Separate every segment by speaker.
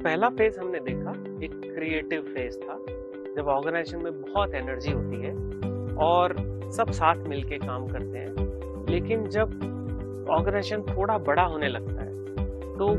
Speaker 1: पहला फेज हमने देखा एक क्रिएटिव फेज था, जब ऑर्गेनाइजेशन में बहुत एनर्जी होती है और सब साथ मिलके काम करते हैं। लेकिन जब ऑर्गेनाइजेशन थोड़ा बड़ा होने लगता है तो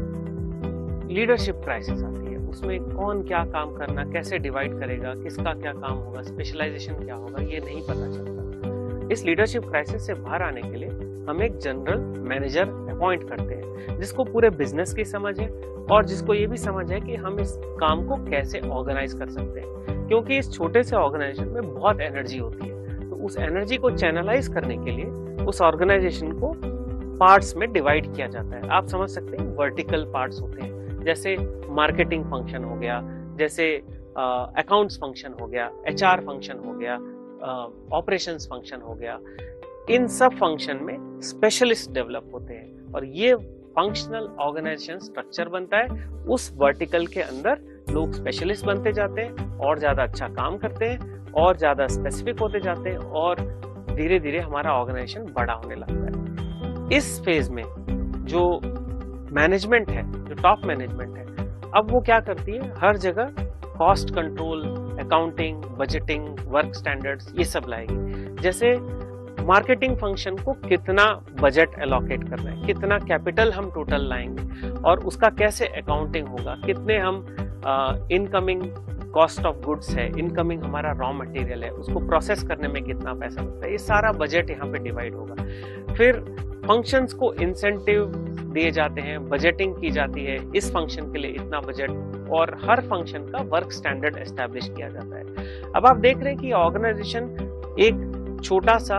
Speaker 1: लीडरशिप क्राइसिस आती है। उसमें कौन क्या काम करना, कैसे डिवाइड करेगा, किसका क्या काम होगा, स्पेशलाइजेशन क्या होगा, ये नहीं पता चलता। इस लीडरशिप क्राइसिस से बाहर आने के लिए हम एक जनरल मैनेजर अपॉइंट करते हैं, जिसको पूरे बिजनेस की समझ है और जिसको ये भी समझ है कि हम इस काम को कैसे ऑर्गेनाइज कर सकते हैं, क्योंकि इस छोटे से ऑर्गेनाइजेशन में बहुत एनर्जी होती है। तो उस एनर्जी को चैनलाइज करने के लिए उस ऑर्गेनाइजेशन को पार्ट्स में डिवाइड किया जाता है। आप समझ सकते हैं वर्टिकल पार्ट्स होते हैं, जैसे मार्केटिंग फंक्शन हो गया, जैसे अकाउंट्स फंक्शन हो गया, एचआर फंक्शन हो गया, ऑपरेशंस फंक्शन हो गया। इन सब फंक्शन में स्पेशलिस्ट डेवलप होते हैं और ये फंक्शनल ऑर्गेनाइजेशन स्ट्रक्चर बनता है। उस वर्टिकल के अंदर लोग स्पेशलिस्ट बनते जाते हैं और ज्यादा अच्छा काम करते हैं और ज्यादा स्पेसिफिक होते जाते हैं और धीरे धीरे हमारा ऑर्गेनाइजेशन बड़ा होने लगता है। इस फेज में जो मैनेजमेंट है, जो टॉप मैनेजमेंट है, अब वो क्या करती है, हर जगह cost control, accounting, budgeting, work standards, ये सब लाएगी। जैसे मार्केटिंग फंक्शन को कितना बजट एलोकेट करना है, कितना कैपिटल हम टोटल लाएंगे और उसका कैसे अकाउंटिंग होगा, कितने हम इनकमिंग कॉस्ट ऑफ गुड्स है, इनकमिंग हमारा रॉ मटेरियल है, उसको प्रोसेस करने में कितना पैसा लगता है, ये सारा बजट यहाँ पे डिवाइड होगा। फिर फंक्शंस को इंसेंटिव दिए जाते हैं, बजटिंग की जाती है, इस फंक्शन के लिए इतना बजट, और हर फंक्शन का वर्क स्टैंडर्ड एस्टैब्लिश किया जाता है। अब आप देख रहे हैं कि ऑर्गेनाइजेशन एक छोटा सा,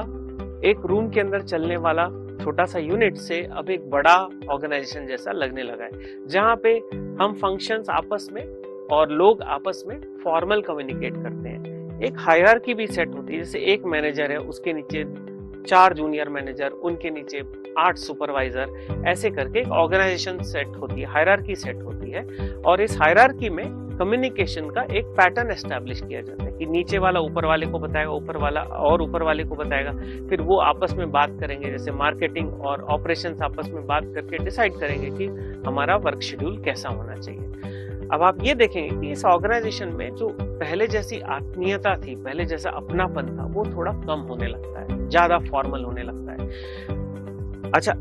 Speaker 1: एक रूम के अंदर चलने वाला छोटा सा यूनिट से अब एक बड़ा ऑर्गेनाइजेशन जैसा लगने लगा है, जहां पे हम फंक्शंस आपस में और लोग आपस में फॉर्मल कम्युनिकेट करते हैं। एक हायरार्की भी सेट होती है, जैसे एक मैनेजर है, उसके नीचे 4 जूनियर मैनेजर, उनके नीचे 8 सुपरवाइजर, ऐसे करके एक ऑर्गेनाइजेशन सेट होती है, हायरार्की सेट होती है। और इस हायरार्की में कम्युनिकेशन का एक पैटर्न एस्टैब्लिश किया जाता है कि नीचे वाला ऊपर वाले को बताएगा, ऊपर वाला और ऊपर वाले को बताएगा, फिर वो आपस में बात करेंगे। जैसे मार्केटिंग और ऑपरेशंस आपस में बात करके डिसाइड करेंगे कि हमारा वर्क शेड्यूल कैसा होना चाहिए। अब आप ये देखेंगे कि इस ऑर्गेनाइजेशन में जो पहले जैसी आत्मीयता थी, पहले जैसा अपनापन था, वो थोड़ा कम होने लगता है, ज्यादा फॉर्मल होने लगता है। अच्छा,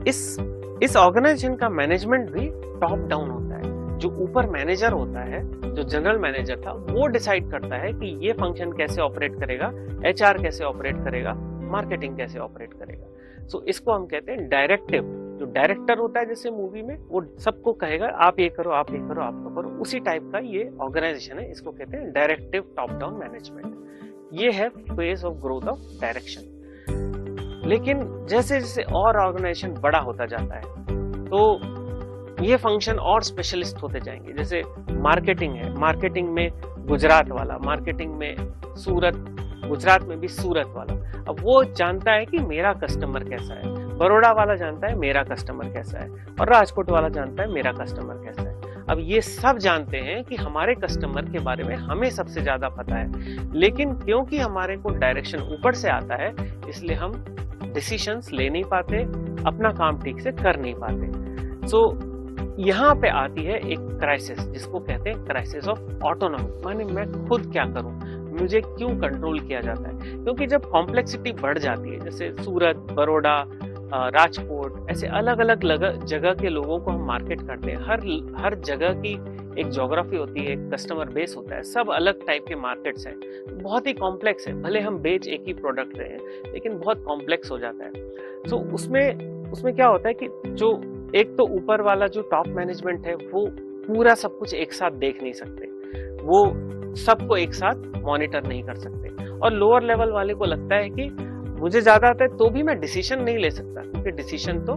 Speaker 1: इस ऑर्गेनाइजेशन का मैनेजमेंट भी टॉप डाउन होता है। जो ऊपर मैनेजर होता है, जो जनरल मैनेजर था, वो डिसाइड करता है कि ये फंक्शन कैसे ऑपरेट करेगा, एचआर कैसे ऑपरेट करेगा, मार्केटिंग कैसे ऑपरेट करेगा। सो इसको हम कहते हैं डायरेक्टिव। जो डायरेक्टर होता है जैसे मूवी में, वो सबको कहेगा आप ये करो, आप ये करो, आप वो करो, उसी टाइप का ये ऑर्गेनाइजेशन है। इसको कहते हैं डायरेक्टिव टॉप डाउन मैनेजमेंट। ये है phase of growth of direction. लेकिन जैसे जैसे और ऑर्गेनाइजेशन बड़ा होता जाता है तो ये फंक्शन और स्पेशलिस्ट होते जाएंगे। जैसे मार्केटिंग है, मार्केटिंग में गुजरात वाला, मार्केटिंग में सूरत, गुजरात में भी सूरत वाला। अब वो जानता है कि मेरा कस्टमर कैसा है, बड़ौदा वाला जानता है मेरा कस्टमर कैसा है, और राजकोट वाला जानता है मेरा कस्टमर कैसा है। अब ये सब जानते हैं कि हमारे कस्टमर के बारे में हमें सबसे ज्यादा पता है, लेकिन क्योंकि हमारे को डायरेक्शन ऊपर से आता है, इसलिए हम डिसीजंस ले नहीं पाते, अपना काम ठीक से कर नहीं पाते। सो यहाँ पे आती है एक क्राइसिस, जिसको कहते हैं क्राइसिस ऑफ ऑटोनॉमी। माने मैं खुद क्या करूं, मुझे क्यों कंट्रोल किया जाता है। क्योंकि जब कॉम्प्लेक्सिटी बढ़ जाती है, जैसे सूरत, बड़ौदा, राजकोट, ऐसे अलग अलग जगह के लोगों को हम मार्केट करते हैं। हर जगह की एक ज्योग्राफी होती है, एक कस्टमर बेस होता है, सब अलग टाइप के मार्केट्स हैं, बहुत ही कॉम्प्लेक्स है। भले हम बेच एक ही प्रोडक्ट रहे हैं, लेकिन बहुत कॉम्प्लेक्स हो जाता है। तो उसमें क्या होता है कि जो एक तो ऊपर वाला जो टॉप मैनेजमेंट है, वो पूरा सब कुछ एक साथ देख नहीं सकते, वो सबको एक साथ मॉनिटर नहीं कर सकते, और लोअर लेवल वाले को लगता है कि मुझे ज्यादा आता है तो भी मैं डिसीजन नहीं ले सकता, क्योंकि डिसीजन तो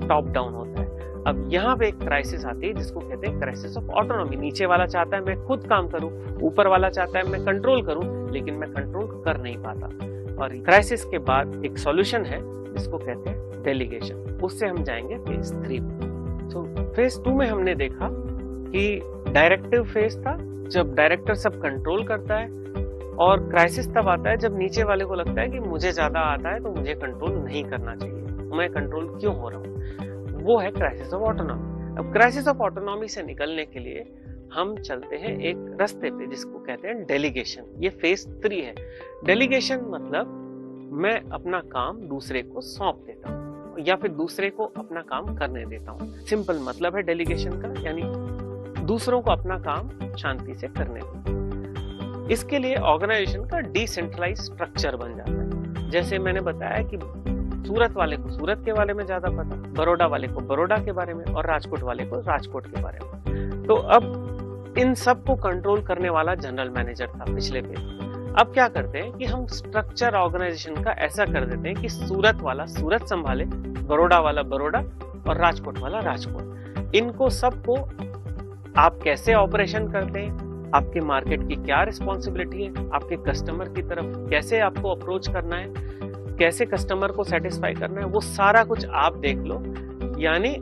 Speaker 1: टॉप डाउन होता है। अब यहाँ पे एक क्राइसिस आती है, जिसको कहते हैं क्राइसिस ऑफ ऑटोनॉमी। नीचे वाला चाहता है मैं खुद काम करूं, ऊपर वाला चाहता है मैं कंट्रोल करूं, लेकिन मैं कंट्रोल कर नहीं पाता। और क्राइसिस के बाद एक सॉल्यूशन है, जिसको कहते हैं डेलीगेशन। उससे हम जाएंगे फेज 3 में। तो फेज 2 में हमने देखा कि डायरेक्टिव फेज था, जब डायरेक्टर सब कंट्रोल करता है, और क्राइसिस तब आता है जब नीचे वाले को लगता है कि मुझे ज्यादा आता है तो मुझे कंट्रोल नहीं करना चाहिए, मैं कंट्रोल क्यों हो रहा हूँ। वो है क्राइसिस ऑफ ऑटोनॉमी। अब क्राइसिस ऑफ ऑटोनॉमी से निकलने के लिए हम चलते हैं एक रास्ते पे जिसको कहते हैं डेलीगेशन। ये फेज 3 है। डेलीगेशन मतलब मैं अपना काम दूसरे को सौंप देता हूँ या फिर दूसरे को अपना काम करने देता हूँ। सिंपल मतलब है डेलीगेशन का, यानी दूसरों को अपना काम शांति से करने देता। इसके लिए ऑर्गेनाइजेशन का डिसेंट्रलाइज स्ट्रक्चर बन जाता है। जैसे मैंने बताया कि सूरत वाले को सूरत के बारे में ज्यादा पता, बड़ौदा वाले को बड़ौदा के बारे में और राजकोट वाले को राजकोट के बारे में। तो अब इन सब को कंट्रोल करने वाला जनरल मैनेजर था पिछले पेज। अब क्या करते हैं कि हम स्ट्रक्चर ऑर्गेनाइजेशन का ऐसा कर देते हैं कि सूरत वाला सूरत संभाले, बड़ौदा वाला बड़ौदा और राजकोट वाला राजकोट। इनको सबको आप कैसे ऑपरेशन करते हैं, आपके मार्केट की क्या रिस्पॉन्सिबिलिटी है, आपके कस्टमर की तरफ कैसे आपको अप्रोच करना है, कैसे कस्टमर को सेटिस्फाई करना है, वो सारा कुछ आप देख लो। यानी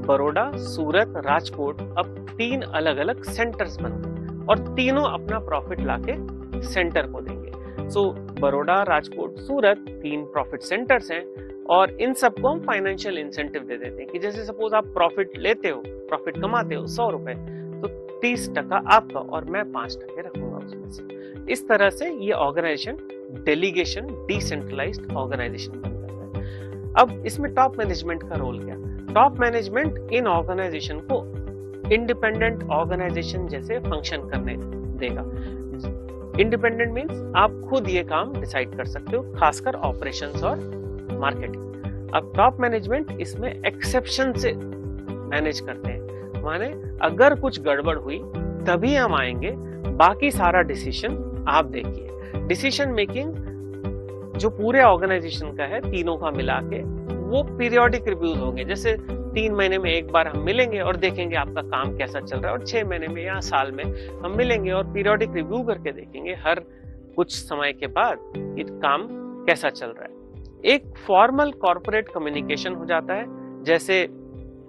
Speaker 1: बड़ौदा, सूरत, राजकोट अब 3 अलग अलग सेंटर्स बन गए और तीनों अपना प्रॉफिट लाके सेंटर को देंगे। सो बड़ौदा, राजकोट, सूरत 3 प्रॉफिट सेंटर्स हैं और इन सबको हम फाइनेंशियल इंसेंटिव दे देते हैं कि जैसे सपोज आप प्रॉफिट लेते हो, प्रॉफिट कमाते हो 100 रुपए, तो 30% आपका और मैं 5% रखूंगा उसमें से। इस तरह से ये ऑर्गेनाइजेशन डेलीगेशन डिसेंट्रलाइज्ड ऑर्गेनाइजेशन बन जाता है। अब इसमें टॉप मैनेजमेंट का रोल क्या? टॉप मैनेजमेंट इन ऑर्गेनाइजेशन को इंडिपेंडेंट ऑर्गेनाइजेशन जैसे फंक्शन करने देगा। इंडिपेंडेंट मींस आप खुद ये काम डिसाइड कर सकते हो, खासकर ऑपरेशंस और मार्केटिंग। अब टॉप मैनेजमेंट इसमें एक्सेप्शन से मैनेज करते हैं, माने अगर कुछ गड़बड़ हुई तभी हम आएंगे, बाकी सारा डिसीजन आप देखिए। डिसीजन मेकिंग जो पूरे ऑर्गेनाइजेशन का है, तीनों का मिला के, वो पीरियोडिक रिव्यूज होंगे। जैसे 3 महीने में एक बार हम मिलेंगे और देखेंगे आपका काम कैसा चल रहा है, और 6 महीने में या साल में हम मिलेंगे और पीरियोडिक रिव्यू करके देखेंगे हर कुछ समय के बाद कि काम कैसा चल रहा है। एक फॉर्मल कॉर्पोरेट कम्युनिकेशन हो जाता है। जैसे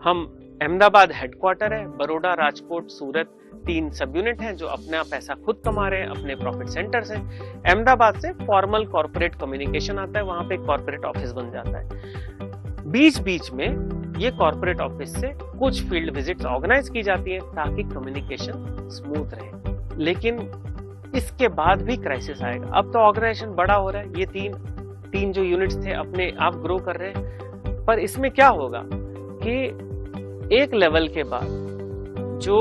Speaker 1: हम अहमदाबाद हेडक्वार्टर है, बड़ौदा, राजकोट, सूरत 3 सब यूनिट हैं जो अपना पैसा खुद कमा रहे हैं, अपने प्रॉफिट सेंटर्स हैं। अहमदाबाद से फॉर्मल कॉर्पोरेट कम्युनिकेशन आता है, वहां पे कॉर्पोरेट ऑफिस बन जाता है। बीच बीच में ये कॉर्पोरेट ऑफिस से कुछ फील्ड विजिट्स ऑर्गेनाइज की जाती हैं ताकि कम्युनिकेशन स्मूथ रहे। लेकिन इसके बाद भी क्राइसिस आएगा। अब तो ऑर्गेनाइजेशन बड़ा हो रहा है, ये तीन जो यूनिट्स थे अपने आप ग्रो कर रहे हैं, पर इसमें क्या होगा कि एक लेवल के बाद जो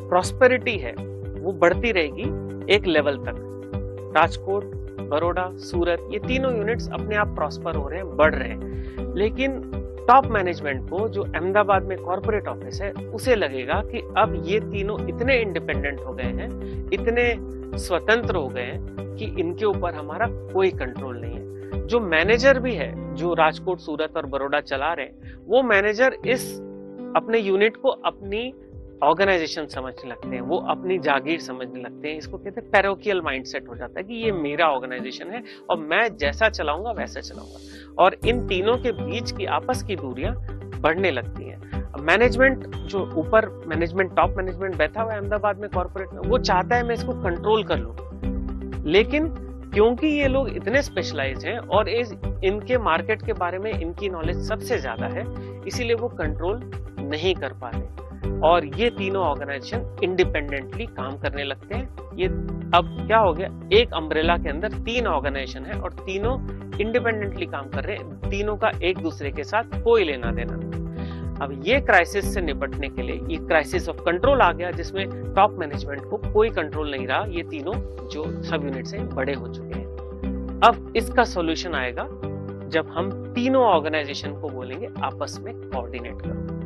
Speaker 1: प्रॉस्पेरिटी है वो बढ़ती रहेगी एक लेवल तक। राजकोट, बड़ौदा, सूरत ये तीनों यूनिट्स अपने आप प्रॉस्पर हो रहे हैं, बढ़ रहे हैं। लेकिन टॉप मैनेजमेंट को जो अहमदाबाद में कॉर्पोरेट ऑफिस है उसे लगेगा कि अब ये तीनों इतने इंडिपेंडेंट हो गए हैं, इतने स्वतंत्र हो गए हैं कि इनके ऊपर हमारा कोई कंट्रोल नहीं है। जो मैनेजर भी है जो राजकोट, सूरत और बड़ौदा चला रहे हैं, वो मैनेजर इस अपने यूनिट को अपनी ऑर्गेनाइजेशन समझने लगते हैं, वो अपनी जागीर समझने लगते हैं। इसको कहते हैं पैरोकियल माइंडसेट हो जाता है कि ये मेरा ऑर्गेनाइजेशन है और मैं जैसा चलाऊंगा वैसा चलाऊंगा। और इन तीनों के बीच की आपस की दूरियां बढ़ने लगती हैं। मैनेजमेंट जो ऊपर मैनेजमेंट, टॉप मैनेजमेंट बैठा हुआ है अहमदाबाद में कॉर्पोरेट में, वो चाहता है मैं इसको कंट्रोल कर लूं, लेकिन क्योंकि ये लोग इतने स्पेशलाइज हैं और इनके मार्केट के बारे में इनकी नॉलेज सबसे ज्यादा है, इसीलिए वो कंट्रोल नहीं कर पाते और ये तीनों ऑर्गेनाइजेशन इंडिपेंडेंटली काम करने लगते हैं। ये अब क्या हो गया, एक अम्ब्रेला के अंदर 3 ऑर्गेनाइजेशन है और तीनों इंडिपेंडेंटली काम कर रहे हैं, तीनों का एक दूसरे के साथ कोई लेना देना नहीं। अब ये क्राइसिस से निपटने के लिए ये क्राइसिस ऑफ कंट्रोल आ गया, जिसमें टॉप मैनेजमेंट को कोई कंट्रोल नहीं रहा, ये तीनों जो सब यूनिट्स हैं बड़े हो चुके हैं। अब इसका सॉल्यूशन आएगा जब हम तीनों ऑर्गेनाइजेशन को बोलेंगे आपस में कोऑर्डिनेट करो।